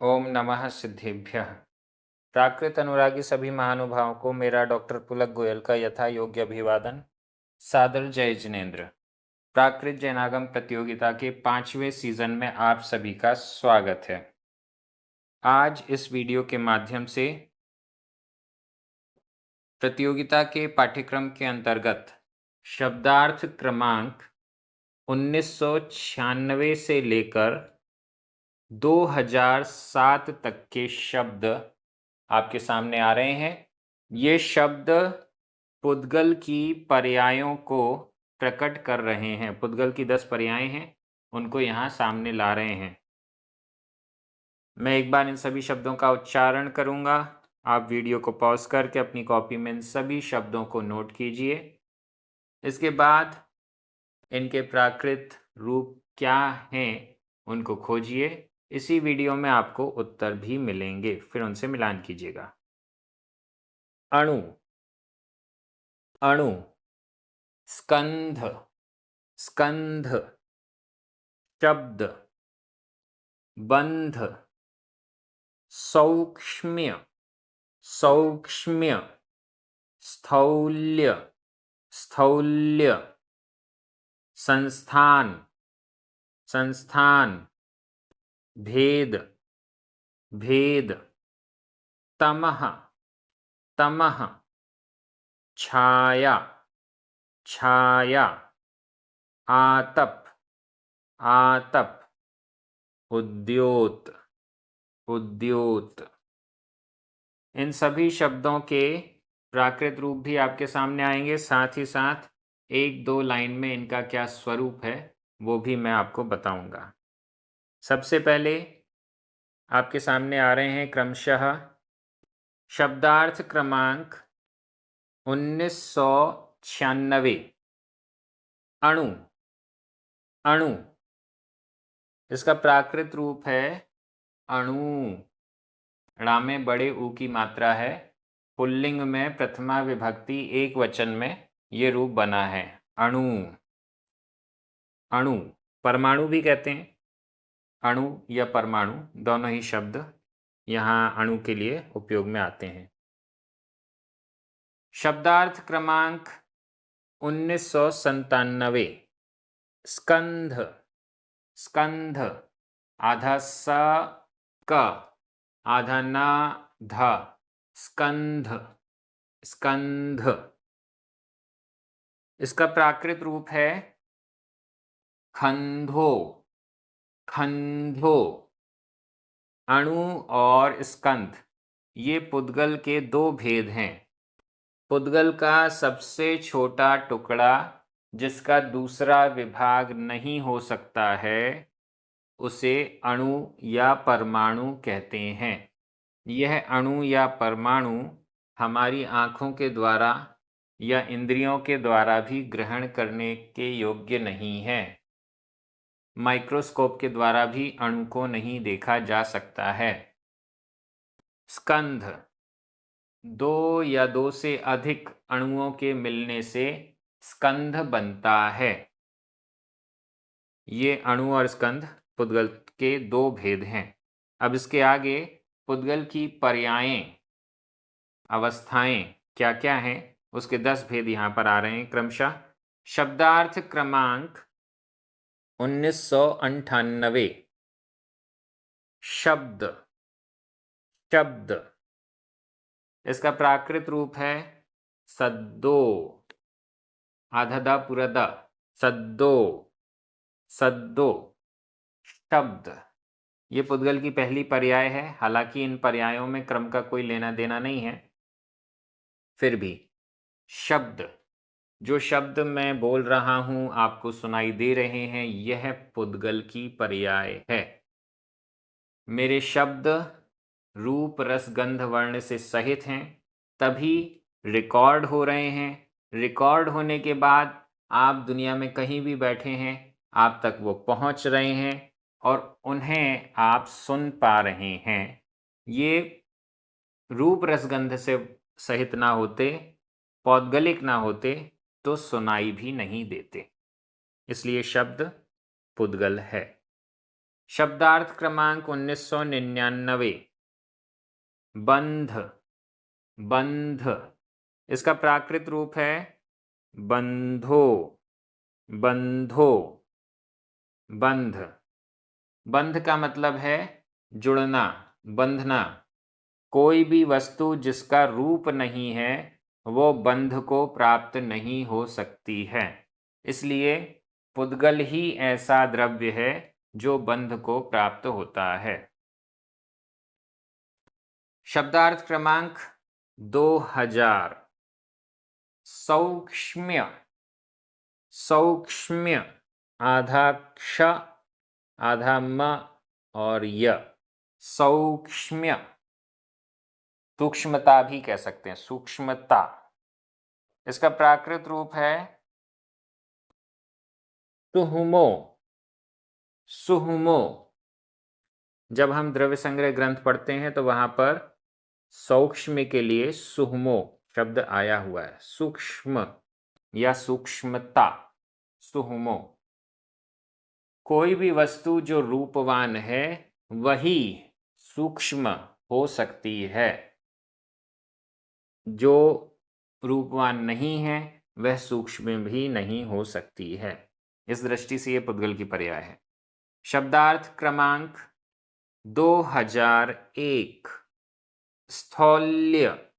ओम नमः सिद्धेभ्यः। प्राकृत अनुरागी सभी महानुभावों को मेरा डॉक्टर पुलक गोयल का यथा योग्य अभिवादन। सादर जय जिनेन्द्र। प्राकृत जैनागम प्रतियोगिता के 5वें सीजन में आप सभी का स्वागत है। आज इस वीडियो के माध्यम से प्रतियोगिता के पाठ्यक्रम के अंतर्गत शब्दार्थ क्रमांक 1996 से लेकर 2007 तक के शब्द आपके सामने आ रहे हैं। ये शब्द पुद्गल की पर्यायों को प्रकट कर रहे हैं। पुद्गल की 10 पर्याय हैं, उनको यहाँ सामने ला रहे हैं। मैं एक बार इन सभी शब्दों का उच्चारण करूँगा। आप वीडियो को पॉज करके अपनी कॉपी में इन सभी शब्दों को नोट कीजिए। इसके बाद इनके प्राकृत रूप क्या हैं उनको खोजिए। इसी वीडियो में आपको उत्तर भी मिलेंगे, फिर उनसे मिलान कीजिएगा। अणु, अणु, स्कंध, स्कंध, शब्द, बंध, सौक्ष्म्य, सौक्ष्म्य, स्थौल्य, स्थौल्य, संस्थान, संस्थान, भेद, भेद, तमः, तमः, छाया, छाया, आतप, आतप, उद्योत, उद्योत। इन सभी शब्दों के प्राकृत रूप भी आपके सामने आएंगे, साथ ही साथ एक दो लाइन में इनका क्या स्वरूप है वो भी मैं आपको बताऊंगा। सबसे पहले आपके सामने आ रहे हैं क्रमशः शब्दार्थ क्रमांक 1996। अणु, अणु, इसका प्राकृत रूप है अणु। णा में बड़े ऊ की मात्रा है। पुल्लिंग में प्रथमा विभक्ति एक वचन में ये रूप बना है, अणु। अणु, परमाणु भी कहते हैं। अणु या परमाणु दोनों ही शब्द यहाँ अणु के लिए उपयोग में आते हैं। शब्दार्थ क्रमांक 1997। स्कंध, स्कंध, आधा स क, आधा न ध, स्कंध, स्कंध। इसका प्राकृत रूप है खंधो, खंधो। अणु और स्कंध ये पुद्गल के दो भेद हैं। पुद्गल का सबसे छोटा टुकड़ा जिसका दूसरा विभाग नहीं हो सकता है उसे अणु या परमाणु कहते हैं। यह अणु या परमाणु हमारी आँखों के द्वारा या इंद्रियों के द्वारा भी ग्रहण करने के योग्य नहीं है। माइक्रोस्कोप के द्वारा भी अणु को नहीं देखा जा सकता है। स्कंध, दो या दो से अधिक अणुओं के मिलने से स्कंध बनता है। ये अणु और स्कंध पुद्गल के दो भेद हैं। अब इसके आगे पुद्गल की पर्यायें, अवस्थाएं क्या क्या हैं उसके 10 भेद यहाँ पर आ रहे हैं क्रमशः। शब्दार्थ क्रमांक 1998। शब्द, शब्द, इसका प्राकृत रूप है सद्दो, आधा दा पूरा दा, सद्दो, सद्दो। शब्द, ये पुद्गल की पहली पर्याय है। हालांकि इन पर्यायों में क्रम का कोई लेना देना नहीं है, फिर भी शब्द, जो शब्द मैं बोल रहा हूं आपको सुनाई दे रहे हैं, यह पुद्गल की पर्याय है। मेरे शब्द रूप रस गंध वर्ण से सहित हैं, तभी रिकॉर्ड हो रहे हैं। रिकॉर्ड होने के बाद आप दुनिया में कहीं भी बैठे हैं, आप तक वो पहुंच रहे हैं और उन्हें आप सुन पा रहे हैं। ये रूप रसगंध से सहित ना होते, पौद्गलिक ना होते तो सुनाई भी नहीं देते, इसलिए शब्द पुद्गल है। शब्दार्थ क्रमांक 1999, बंध। बंध, इसका प्राकृत रूप है बंधो। बंधो, बंध। बंध का मतलब है जुड़ना, बंधना। कोई भी वस्तु जिसका रूप नहीं है वो बंध को प्राप्त नहीं हो सकती है। इसलिए पुद्गल ही ऐसा द्रव्य है जो बंध को प्राप्त होता है। शब्दार्थ क्रमांक 2000, सौक्ष्म्य। सौक्ष्म्य, आधा क्ष आधा म और य, सौक्ष्म्य। सूक्ष्मता भी कह सकते हैं, सूक्ष्मता। इसका प्राकृत रूप है सुहुमो। सुहुमो। जब हम द्रव्य संग्रह ग्रंथ पढ़ते हैं तो वहां पर सौक्ष्म के लिए सुहुमो शब्द आया हुआ है। सूक्ष्म या सूक्ष्मता, सुहुमो। कोई भी वस्तु जो रूपवान है वही सूक्ष्म हो सकती है। जो रूपवान नहीं है वह सूक्ष्म भी नहीं हो सकती है। इस दृष्टि से यह पुद्गल की पर्याय है। शब्दार्थ क्रमांक 2001, स्थौल्य।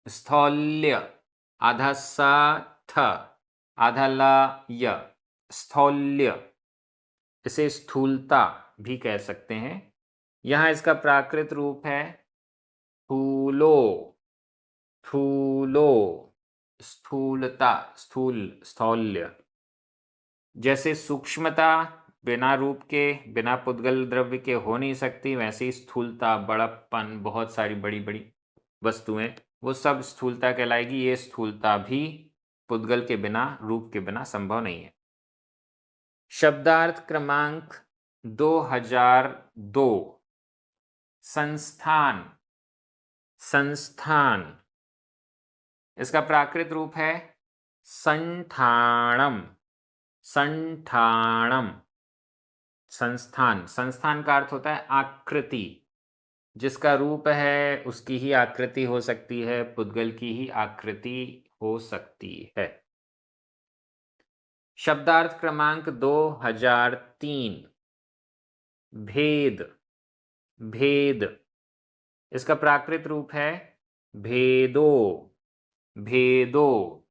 स्थौल्य, आधा सा थ आधा ला य, स्थौल्य। इसे स्थूलता भी कह सकते हैं। यहां इसका प्राकृत रूप है स्थूलो। स्थूलो, स्थूलता, स्थूल, स्थौल्य। जैसे सूक्ष्मता बिना रूप के, बिना पुद्गल द्रव्य के हो नहीं सकती, वैसे ही स्थूलता, बड़प्पन, बहुत सारी बड़ी बड़ी वस्तुएं, वो सब स्थूलता कहलाएगी। ये स्थूलता भी पुद्गल के बिना, रूप के बिना संभव नहीं है। शब्दार्थ क्रमांक 2002, संस्थान। संस्थान, इसका प्राकृत रूप है संठाणम। संठाणम, संस्थान। संस्थान का अर्थ होता है आकृति। जिसका रूप है उसकी ही आकृति हो सकती है, पुद्गल की ही आकृति हो सकती है। शब्दार्थ क्रमांक 2003, भेद। भेद, इसका प्राकृत रूप है भेदो। भेदो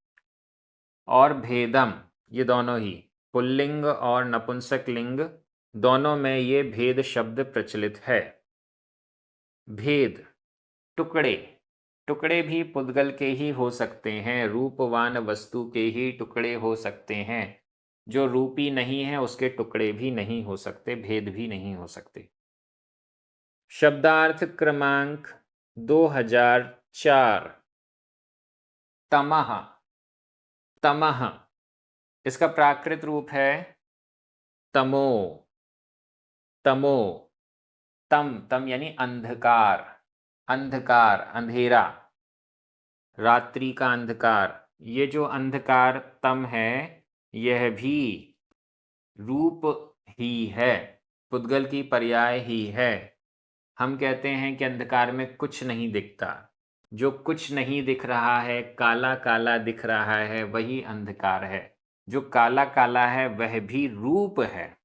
और भेदम, ये दोनों ही पुल्लिंग और नपुंसक लिंग दोनों में ये भेद शब्द प्रचलित है। भेद, टुकड़े। टुकड़े भी पुद्गल के ही हो सकते हैं, रूपवान वस्तु के ही टुकड़े हो सकते हैं। जो रूपी नहीं है उसके टुकड़े भी नहीं हो सकते, भेद भी नहीं हो सकते। शब्दार्थ क्रमांक 2004, तमः। तमः, इसका प्राकृत रूप है तमो। तमो, तम, तम यानी अंधकार। अंधकार, अंधेरा, रात्रि का अंधकार। ये जो अंधकार तम है यह भी रूप ही है, पुद्गल की पर्याय ही है। हम कहते हैं कि अंधकार में कुछ नहीं दिखता। जो कुछ नहीं दिख रहा है, काला काला दिख रहा है, वही अंधकार है। जो काला काला है वह भी रूप है।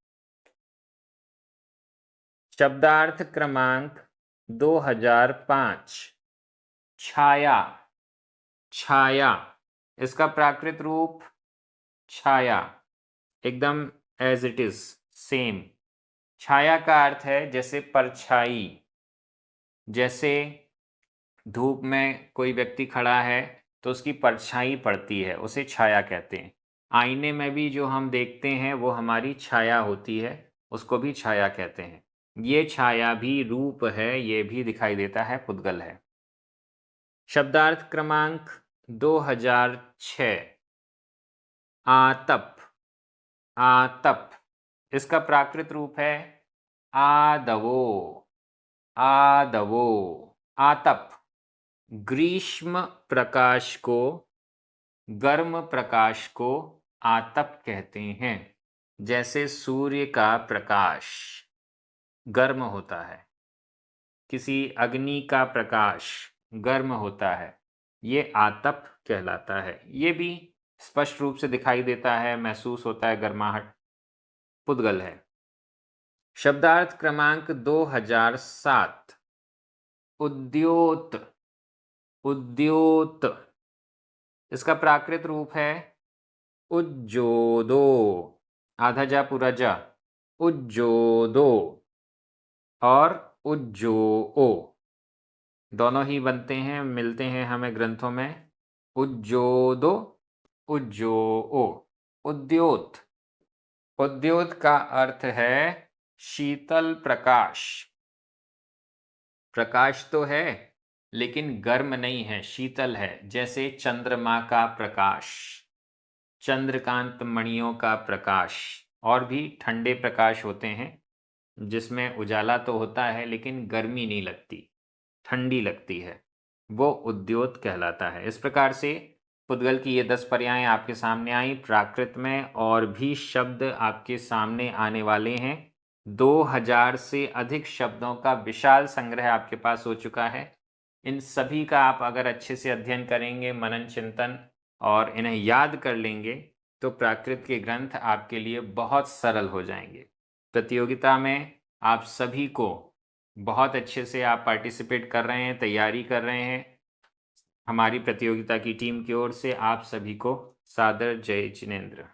शब्दार्थ क्रमांक 2005, छाया। छाया, इसका प्राकृत रूप छाया, एकदम एज इट इज, सेम। छाया का अर्थ है जैसे परछाई। जैसे धूप में कोई व्यक्ति खड़ा है तो उसकी परछाई पड़ती है, उसे छाया कहते हैं। आईने में भी जो हम देखते हैं वो हमारी छाया होती है, उसको भी छाया कहते हैं। ये छाया भी रूप है, ये भी दिखाई देता है, पुद्गल है। शब्दार्थ क्रमांक 2006, आतप। आतप, इसका प्राकृत रूप है आदवो। आदवो, आतप। ग्रीष्म प्रकाश को, गर्म प्रकाश को आतप कहते हैं। जैसे सूर्य का प्रकाश। गर्म होता है। किसी अग्नि का प्रकाश गर्म होता है, ये आतप कहलाता है। ये भी स्पष्ट रूप से दिखाई देता है, महसूस होता है गर्माहट, पुद्गल है। शब्दार्थ क्रमांक 2007, उद्योत। उद्योत, इसका प्राकृत रूप है उज्जोदो, आधा जा पूरा जा, उज्जोदो और उज्जोओ दोनों ही बनते हैं, मिलते हैं हमें ग्रंथों में। उज्जोदो, उज्जोओ, उद्योत। उद्योत का अर्थ है शीतल प्रकाश। प्रकाश तो है लेकिन गर्म नहीं है, शीतल है, जैसे चंद्रमा का प्रकाश, चंद्रकांत मणियों का प्रकाश। और भी ठंडे प्रकाश होते हैं जिसमें उजाला तो होता है लेकिन गर्मी नहीं लगती, ठंडी लगती है, वो उद्योत कहलाता है। इस प्रकार से पुद्गल की ये 10 पर्यायें आपके सामने आई प्राकृत में, और भी शब्द आपके सामने आने वाले हैं। 2000 से अधिक शब्दों का विशाल संग्रह आपके पास हो चुका है। इन सभी का आप अगर अच्छे से अध्ययन करेंगे, मनन चिंतन, और इन्हें याद कर लेंगे, तो प्राकृत के ग्रंथ आपके लिए बहुत सरल हो जाएंगे। प्रतियोगिता में आप सभी को बहुत अच्छे से आप पार्टिसिपेट कर रहे हैं, तैयारी कर रहे हैं। हमारी प्रतियोगिता की टीम की ओर से आप सभी को सादर जय जिनेंद्र।